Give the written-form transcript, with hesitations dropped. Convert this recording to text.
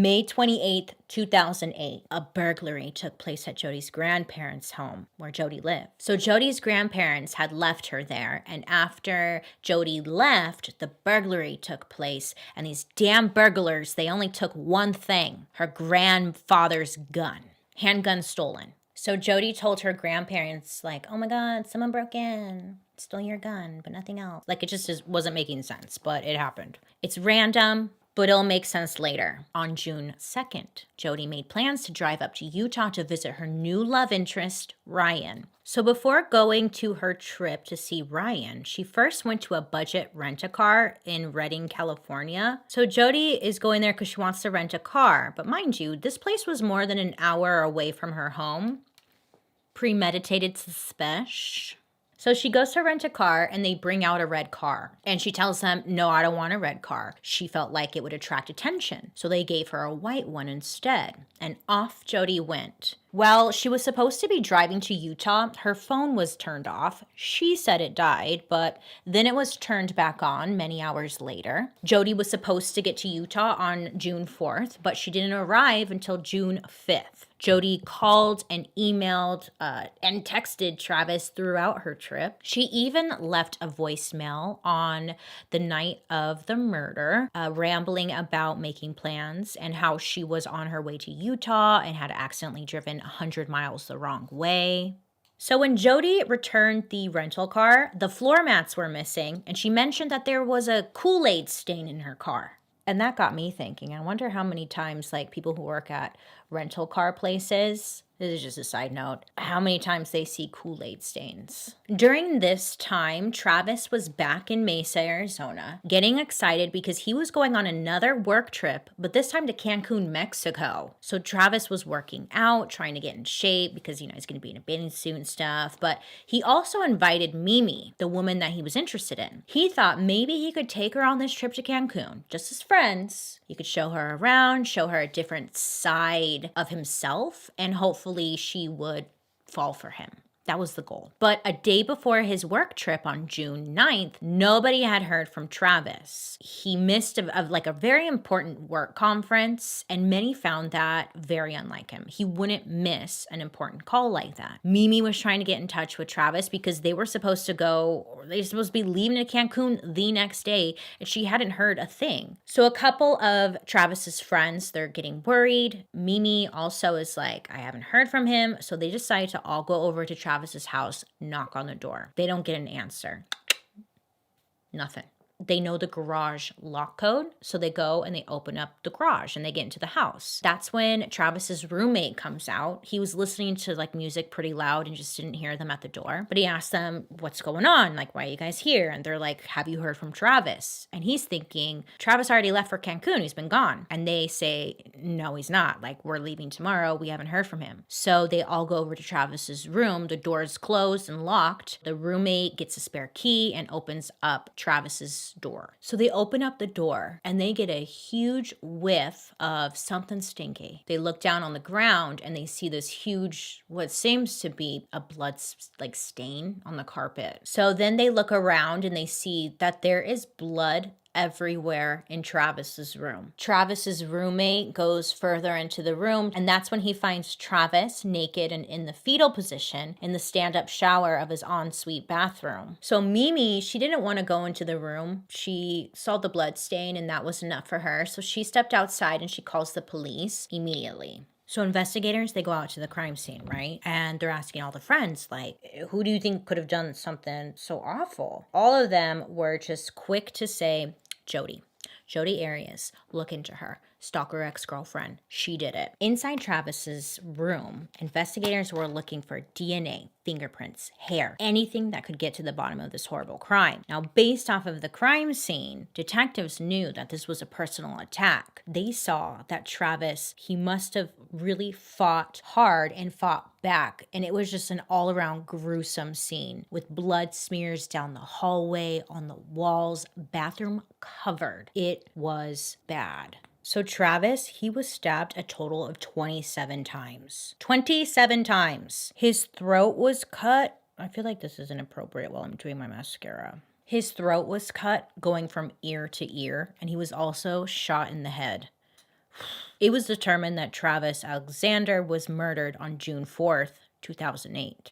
May 28th, 2008, a burglary took place at Jodie's grandparents' home where Jodie lived. So Jodie's grandparents had left her there, and after Jodie left, the burglary took place, and these damn burglars, they only took one thing: her grandfather's gun. Handgun stolen. So Jodie told her grandparents, like, oh my God, someone broke in, stole your gun, but nothing else. Like, it just wasn't making sense, but it happened. It's random, but it'll make sense later. On June 2nd, Jodie made plans to drive up to Utah to visit her new love interest, Ryan. So before going to her trip to see Ryan, she first went to a budget rent-a-car in Redding, California. So Jodie is going there because she wants to rent a car. But mind you, this place was more than an hour away from her home. Premeditated suspicion. So she goes to rent a car and they bring out a red car. And she tells them, no, I don't want a red car. She felt like it would attract attention. So they gave her a white one instead. And off Jodie went. Well, she was supposed to be driving to Utah. Her phone was turned off. She said it died, but then it was turned back on many hours later. Jodie was supposed to get to Utah on June 4th, but she didn't arrive until June 5th. Jodie called and emailed and texted Travis throughout her trip. She even left a voicemail on the night of the murder, rambling about making plans and how she was on her way to Utah and had accidentally driven 100 miles the wrong way. So when Jodie returned the rental car, the floor mats were missing, and she mentioned that there was a Kool-Aid stain in her car. And that got me thinking, I wonder how many times, like, people who work at rental car places, this is just a side note, how many times they see Kool-Aid stains. During this time, Travis was back in Mesa, Arizona, getting excited because he was going on another work trip, but this time to Cancun, Mexico. So Travis was working out, trying to get in shape because, he's going to be in a bathing suit and stuff, but he also invited Mimi, the woman that he was interested in. He thought maybe he could take her on this trip to Cancun, just as friends. He could show her around, show her a different side of himself, and hopefully she would fall for him. That was the goal. But a day before his work trip on June 9th, nobody had heard from Travis. He missed a very important work conference, and many found that very unlike him. He wouldn't miss an important call like that. Mimi was trying to get in touch with Travis because they were supposed to be leaving to Cancun the next day, and she hadn't heard a thing. So a couple of Travis's friends, they're getting worried. Mimi also is like, I haven't heard from him. So they decide to all go over to Travis's house, knock on the door. They don't get an answer. Nothing. They know the garage lock code, so they go and they open up the garage and they get into the house. That's when Travis's roommate comes out. He was listening to music pretty loud and just didn't hear them at the door. But he asked them, what's going on? Like, why are you guys here? And they're like, have you heard from Travis? And he's thinking, Travis already left for Cancun. He's been gone. And they say, no, he's not. Like, we're leaving tomorrow. We haven't heard from him. So they all go over to Travis's room. The door's closed and locked. The roommate gets a spare key and opens up Travis's door. So they open up the door and they get a huge whiff of something stinky. They look down on the ground and they see this huge, what seems to be a blood stain on the carpet. So then they look around and they see that there is blood everywhere in Travis's room. Travis's roommate goes further into the room, and that's when he finds Travis naked and in the fetal position in the stand-up shower of his ensuite bathroom. So Mimi, she didn't want to go into the room. She saw the blood stain and that was enough for her. So she stepped outside and she calls the police immediately. So investigators, they go out to the crime scene, right? And they're asking all the friends, like, who do you think could have done something so awful? All of them were just quick to say, Jodie. Jodie Arias, look into her. Stalker ex-girlfriend. She did it. Inside Travis's room, investigators were looking for DNA, fingerprints, hair, anything that could get to the bottom of this horrible crime. Now, based off of the crime scene, detectives knew that this was a personal attack. They saw that Travis, he must have really fought hard and fought back, and it was just an all-around gruesome scene with blood smears down the hallway, on the walls, bathroom covered. It was bad. So Travis, he was stabbed a total of 27 times. 27 times. His throat was cut. I feel like this is inappropriate while I'm doing my mascara. His throat was cut going from ear to ear, and he was also shot in the head. It was determined that Travis Alexander was murdered on June 4th, 2008.